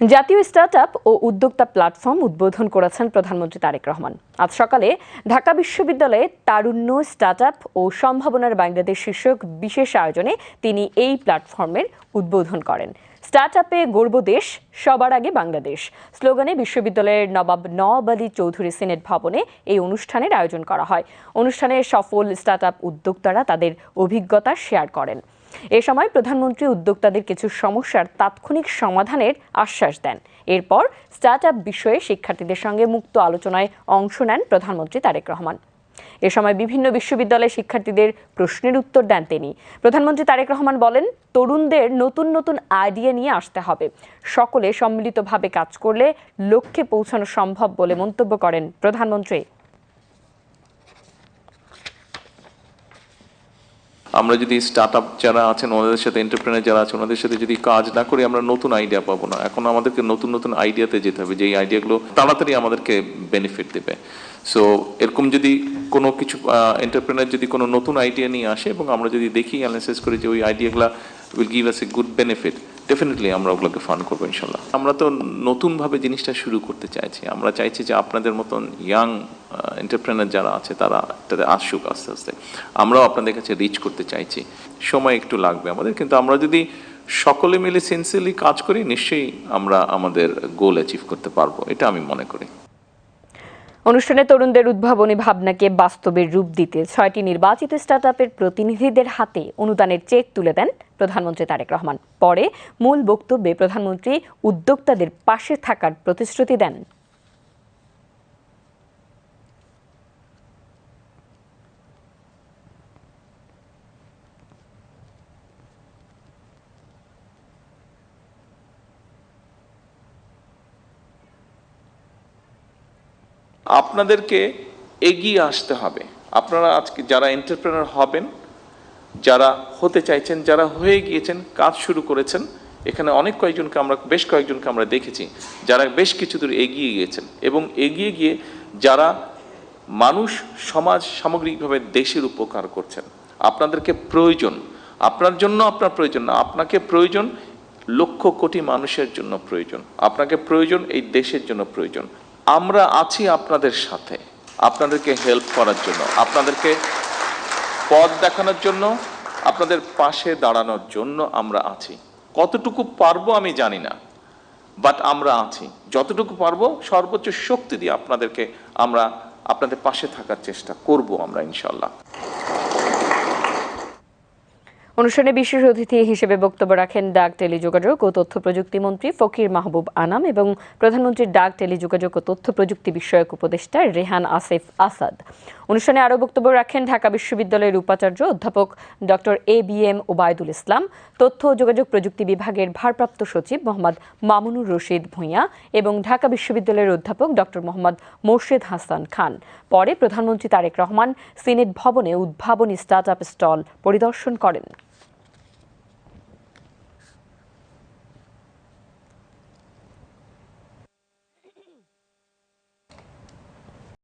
জাতীয় স্টার্টআপ ও উদ্যোক্তা প্ল্যাটফর্ম উদ্বোধন করেছেন প্রধানমন্ত্রী তারেক রহমান। আজ সকালে ঢাকা বিশ্ববিদ্যালয়ে তারুণ্য, স্টার্টআপ ও সম্ভাবনার বাংলাদেশ শীর্ষক বিশেষ আয়োজনে তিনি এই প্ল্যাটফর্মের উদ্বোধন করেন। স্টার্টআপে গর্ব দেশ, সবার আগে বাংলাদেশ স্লোগানে বিশ্ববিদ্যালয়ের নওয়াব আলী চৌধুরী সিনেট ভবনে এই অনুষ্ঠানের আয়োজন করা হয়। অনুষ্ঠানে সফল স্টার্টআপ উদ্যোক্তারা তাদের অভিজ্ঞতা শেয়ার করেন। এ সময় প্রধানমন্ত্রী উদ্যোক্তাদের কিছু সমস্যার তাৎক্ষণিক সমাধানের আশ্বাস দেন। এরপর স্টার্টআপ বিষয়ে শিক্ষার্থীদের সঙ্গে মুক্ত আলোচনায় অংশ নেন প্রধানমন্ত্রী তারেক রহমান। এ সময় বিভিন্ন বিশ্ববিদ্যালয়ের শিক্ষার্থীদের প্রশ্নের উত্তর দেন তিনি। প্রধানমন্ত্রী তারেক রহমান বলেন, তরুণদের নতুন নতুন আইডিয়া নিয়ে আসতে হবে। সকলে সম্মিলিতভাবে কাজ করলে লক্ষ্যে পৌঁছানো সম্ভব বলে মন্তব্য করেন প্রধানমন্ত্রী। আমরা যদি স্টার্টআপ যারা আছেন ওনাদের সাথে, এন্টারপ্রেনার যারা আছেন ওনাদের সাথে যদি কাজ না করি, আমরা নতুন আইডিয়া পাবো না। এখন আমাদেরকে নতুন নতুন আইডিয়াতে যেতে হবে, যেই আইডিয়াগুলো তাড়াতাড়ি আমাদেরকে বেনিফিট দেবে। সো এরকম যদি কোনো কিছু এন্টারপ্রেনার যদি কোনো নতুন আইডিয়া নিয়ে আসে এবং আমরা যদি দেখি, অ্যানালাইসিস করি যে ওই আইডিয়াগুলো will give us a good benefit, definitely আমরা ওগুলোকে ফান্ড করবো ইনশাল্লাহ। আমরা তো নতুনভাবে জিনিসটা শুরু করতে চাইছি। আমরা চাইছি যে আপনাদের মতন ইয়াং এন্টারপ্রেনার যারা আছে তারা তাদের আসুক আস্তে আস্তে। আমরাও আপনাদের কাছে রিচ করতে চাইছি। সময় একটু লাগবে আমাদের, কিন্তু আমরা যদি সকলে মিলে সিনসিয়ারলি কাজ করি, নিশ্চয়ই আমরা আমাদের গোল অ্যাচিভ করতে পারবো, এটা আমি মনে করি। অনুষ্ঠানে তরুণদের উদ্ভাবনী ভাবনাকে বাস্তবের রূপ দিতে 6টি নির্বাচিত স্টার্টআপের প্রতিনিধিদের হাতে অনুদানের চেক তুলে দেন প্রধানমন্ত্রী তারেক রহমান। পরে মূল বক্তব্যে প্রধানমন্ত্রী উদ্যোক্তাদের পাশে থাকার প্রতিশ্রুতি দেন। আপনাদেরকে এগিয়ে আসতে হবে। আপনারা আজকে যারা এন্টারপ্রেনার হবেন, যারা হতে চাইছেন, যারা হয়ে গিয়েছেন, কাজ শুরু করেছেন, এখানে বেশ কয়েকজনকে আমরা দেখেছি যারা বেশ কিছু দূর এগিয়ে গিয়েছেন এবং এগিয়ে গিয়ে যারা মানুষ, সমাজ, সামগ্রিকভাবে দেশের উপকার করছেন। আপনাদেরকে প্রয়োজন, আপনার জন্য আপনার প্রয়োজন না, আপনাকে প্রয়োজন লক্ষ কোটি মানুষের জন্য প্রয়োজন, আপনাকে প্রয়োজন এই দেশের জন্য প্রয়োজন। আমরা আছি আপনাদের সাথে, আপনাদেরকে হেল্প করার জন্য, আপনাদেরকে পথ দেখানোর জন্য, আপনাদের পাশে দাঁড়ানোর জন্য আমরা আছি। কতটুকু পারবো আমি জানি না, বাট আমরা আছি। যতটুকু পারবো সর্বোচ্চ শক্তি দিয়ে আপনাদের পাশে থাকার চেষ্টা করব আমরা ইনশাল্লাহ। অনুষ্ঠানে বিশেষ অতিথি হিসেবে বক্তব্য রাখেন ডাক, টেলিযোগাযোগ ও তথ্য প্রযুক্তি মন্ত্রী ফকির মাহবুব আনাম এবং প্রধানমন্ত্রীর ডাক, টেলিযোগাযোগ ও তথ্য প্রযুক্তি বিষয়ক উপদেষ্টা রেহান আসিফ আসাদ। অনুষ্ঠানে আরও বক্তব্য রাখেন ঢাকা বিশ্ববিদ্যালয়ের উপাচার্য অধ্যাপক ডক্টর ABM ওবায়দুল ইসলাম, তথ্য ও যোগাযোগ প্রযুক্তি বিভাগের ভারপ্রাপ্ত সচিব মোহাম্মদ মামুনুর রশিদ ভূঁইয়া এবং ঢাকা বিশ্ববিদ্যালয়ের অধ্যাপক ডক্টর মোহাম্মদ মোর্শেদ হাসান খান। পরে প্রধানমন্ত্রী তারেক রহমান সিনেট ভবনে উদ্ভাবনী স্টার্টআপ স্টল পরিদর্শন করেন।